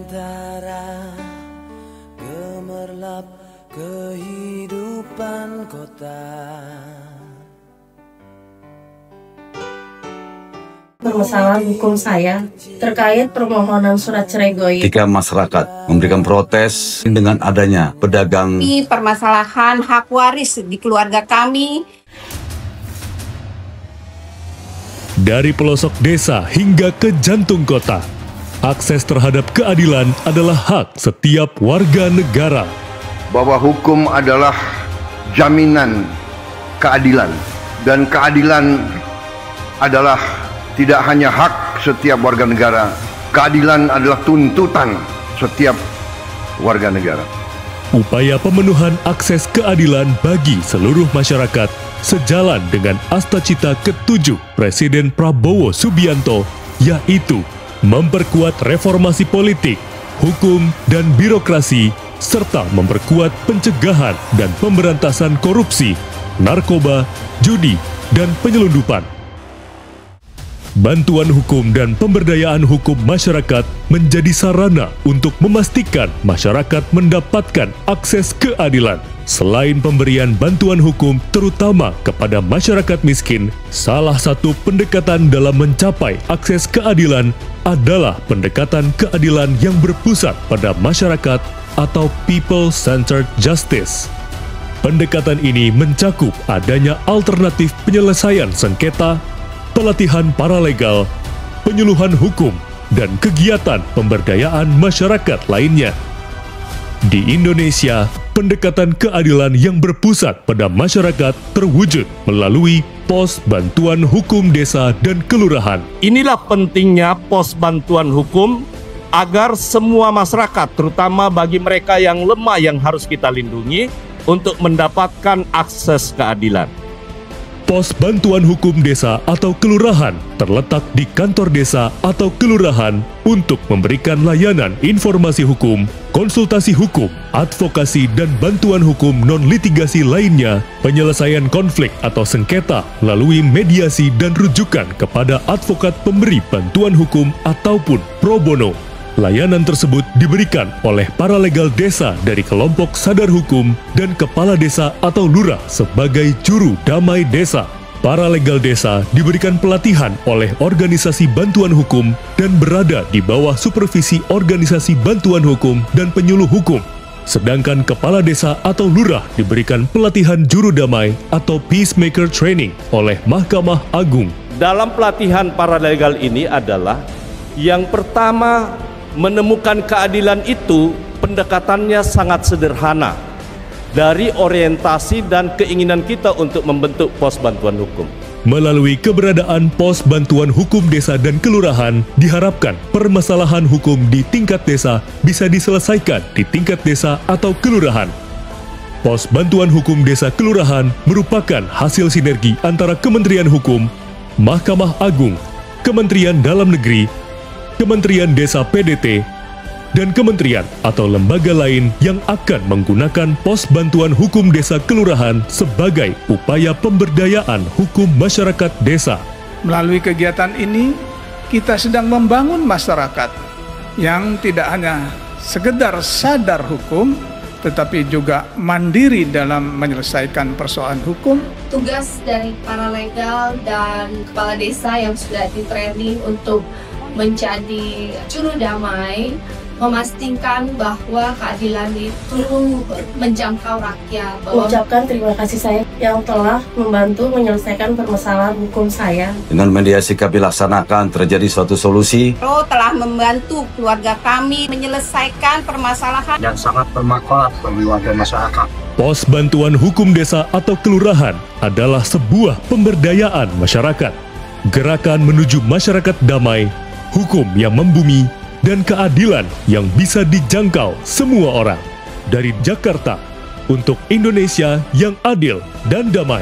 antara gemerlap kehidupan kota. Permasalahan hukum saya terkait permohonan surat cerai goib. Ketika masyarakat memberikan protes dengan adanya pedagang permasalahan hak waris di keluarga kami. Dari pelosok desa hingga ke jantung kota, akses terhadap keadilan adalah hak setiap warga negara. Bahwa hukum adalah jaminan keadilan, dan keadilan adalah tidak hanya hak setiap warga negara, keadilan adalah tuntutan setiap warga negara. Upaya pemenuhan akses keadilan bagi seluruh masyarakat sejalan dengan Astacita ke-7 Presiden Prabowo Subianto, yaitu memperkuat reformasi politik, hukum, dan birokrasi, serta memperkuat pencegahan dan pemberantasan korupsi, narkoba, judi, dan penyelundupan. Bantuan hukum dan pemberdayaan hukum masyarakat menjadi sarana untuk memastikan masyarakat mendapatkan akses keadilan. Selain pemberian bantuan hukum terutama kepada masyarakat miskin, salah satu pendekatan dalam mencapai akses keadilan adalah pendekatan keadilan yang berpusat pada masyarakat atau People-Centered Justice. Pendekatan ini mencakup adanya alternatif penyelesaian sengketa, pelatihan paralegal, penyuluhan hukum, dan kegiatan pemberdayaan masyarakat lainnya. Di Indonesia, pendekatan keadilan yang berpusat pada masyarakat terwujud melalui Pos Bantuan Hukum Desa dan Kelurahan. Inilah pentingnya pos bantuan hukum agar semua masyarakat, terutama bagi mereka yang lemah yang harus kita lindungi, untuk mendapatkan akses keadilan. Pos Bantuan Hukum Desa atau Kelurahan terletak di kantor desa atau kelurahan untuk memberikan layanan informasi hukum, konsultasi hukum, advokasi dan bantuan hukum non-litigasi lainnya, penyelesaian konflik atau sengketa melalui mediasi dan rujukan kepada advokat pemberi bantuan hukum ataupun pro bono. Layanan tersebut diberikan oleh paralegal desa dari kelompok sadar hukum dan kepala desa atau lurah sebagai juru damai desa. Paralegal desa diberikan pelatihan oleh organisasi bantuan hukum dan berada di bawah supervisi organisasi bantuan hukum dan penyuluh hukum. Sedangkan kepala desa atau lurah diberikan pelatihan juru damai atau peacemaker training oleh Mahkamah Agung. Dalam pelatihan paralegal ini adalah yang pertama, menemukan keadilan itu pendekatannya sangat sederhana dari orientasi dan keinginan kita untuk membentuk pos bantuan hukum. Melalui keberadaan Pos Bantuan Hukum Desa dan Kelurahan, diharapkan permasalahan hukum di tingkat desa bisa diselesaikan di tingkat desa atau kelurahan. Pos Bantuan Hukum Desa Kelurahan merupakan hasil sinergi antara Kementerian Hukum, Mahkamah Agung, Kementerian Dalam Negeri, Kementerian Desa PDT, dan kementerian atau lembaga lain yang akan menggunakan Pos Bantuan Hukum Desa Kelurahan sebagai upaya pemberdayaan hukum masyarakat desa. Melalui kegiatan ini, kita sedang membangun masyarakat yang tidak hanya sekedar sadar hukum, tetapi juga mandiri dalam menyelesaikan persoalan hukum. Tugas dari paralegal dan kepala desa yang sudah di-training untuk menjadi juru damai, memastikan bahwa keadilan itu menjangkau rakyat. Mengucapkan terima kasih saya yang telah membantu menyelesaikan permasalahan hukum saya. Dengan mediasi kami laksanakan terjadi suatu solusi. Telah membantu keluarga kami menyelesaikan permasalahan yang sangat bermanfaat bagi warga masyarakat. Pos Bantuan Hukum Desa atau Kelurahan adalah sebuah pemberdayaan masyarakat. Gerakan menuju masyarakat damai, hukum yang membumi, dan keadilan yang bisa dijangkau semua orang. Dari Jakarta, untuk Indonesia yang adil dan damai.